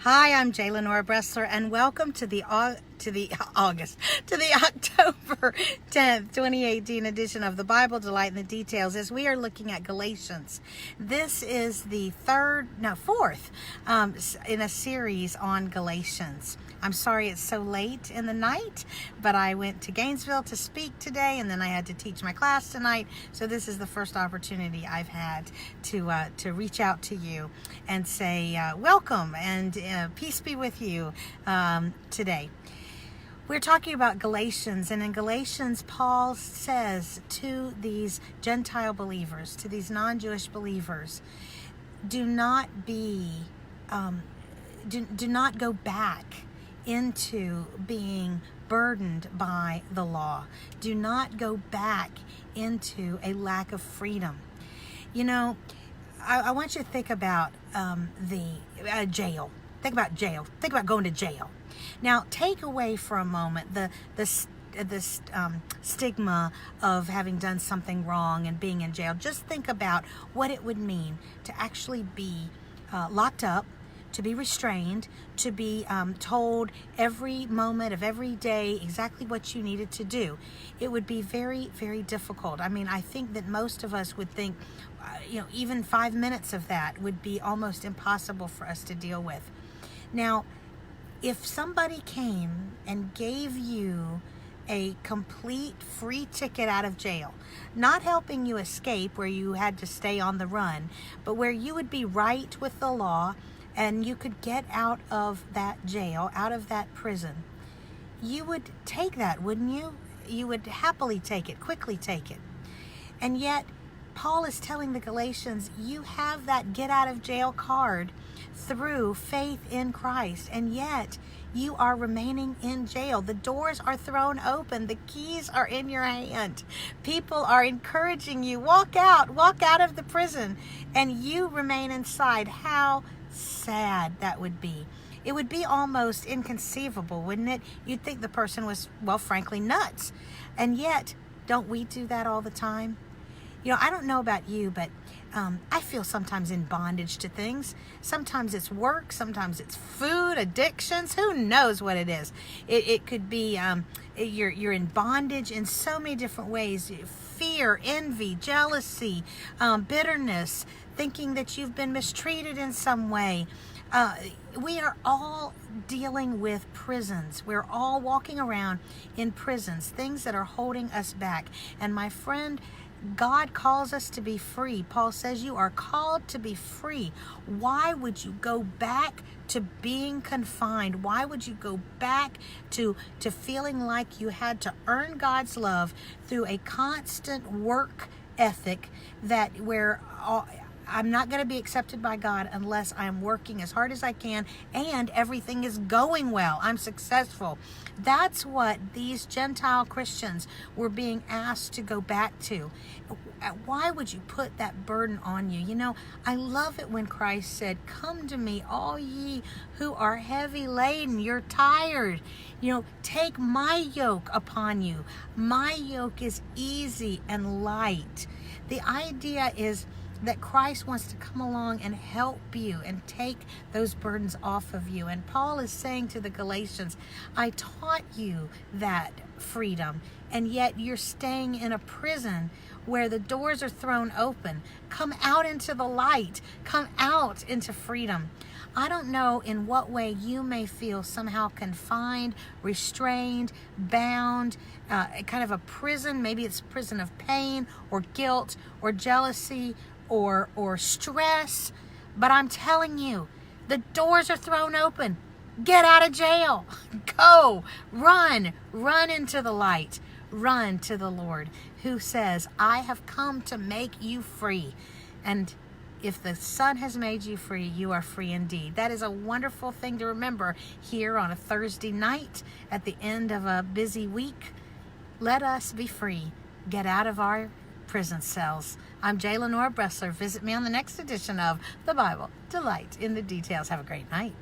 Hi, I'm Jay Lenora Bressler, and welcome to the October 10th, 2018 edition of the Bible Delight in the Details, as we are looking at Galatians. This is the fourth in a series on Galatians. I'm sorry it's so late in the night, but I went to Gainesville to speak today, and then I had to teach my class tonight. So this is the first opportunity I've had to reach out to you and say welcome and peace be with you today. We're talking about Galatians, and in Galatians, Paul says to these Gentile believers, to these non-Jewish believers, do not go back into being burdened by the law. Do not go back into a lack of freedom. You know, I want you to think about the jail. Think about jail. Think about going to jail. Now, take away for a moment the stigma of having done something wrong and being in jail. Just think about what it would mean to actually be locked up, to be restrained, to be told every moment of every day exactly what you needed to do. It would be very, very difficult. I mean, I think that most of us would think, even 5 minutes of that would be almost impossible for us to deal with. Now, if somebody came and gave you a complete free ticket out of jail, not helping you escape where you had to stay on the run, but where you would be right with the law and you could get out of that jail, out of that prison, you would take that, wouldn't you? You would happily take it, quickly take it. And yet, Paul is telling the Galatians, you have that get out of jail card through faith in Christ, and yet you are remaining in jail. The doors are thrown open. The keys are in your hand. People are encouraging you, walk out of the prison, and you remain inside. How sad that would be. It would be almost inconceivable, wouldn't it? You'd think the person was, frankly, nuts. And yet, don't we do that all the time? I don't know about you, but I feel sometimes in bondage to things. Sometimes it's work, sometimes it's food, addictions, who knows what it is. It could be you're in bondage in so many different ways. Fear, envy, jealousy, bitterness, thinking that you've been mistreated in some way. We are all dealing with prisons. We're all walking around in prisons, things that are holding us back. And my friend, God calls us to be free. Paul says you are called to be free. Why would you go back to being confined? Why would you go back to feeling like you had to earn God's love through a constant work ethic where I'm not going to be accepted by God unless I'm working as hard as I can and everything is going well. I'm successful. That's what these Gentile Christians were being asked to go back to. Why would you put that burden on you? I love it when Christ said, "Come to me, all ye who are heavy laden, you're tired. Take my yoke upon you. My yoke is easy and light." The idea is that Christ wants to come along and help you and take those burdens off of you. And Paul is saying to the Galatians, I taught you that freedom, and yet you're staying in a prison where the doors are thrown open. Come out into the light. Come out into freedom. I don't know in what way you may feel somehow confined, restrained, bound, kind of a prison. Maybe it's a prison of pain or guilt or jealousy or stress. But I'm telling you, the doors are thrown open. Get out of jail. Go. Run into the light. Run to the Lord, who says, I have come to make you free. And if the Son has made you free, you are free indeed. That is a wonderful thing to remember here on a Thursday night at the end of a busy week. Let us be free. Get out of our prison cells. I'm Jay Lenora Bressler. Visit me on the next edition of the Bible Delight in the Details. Have a great night.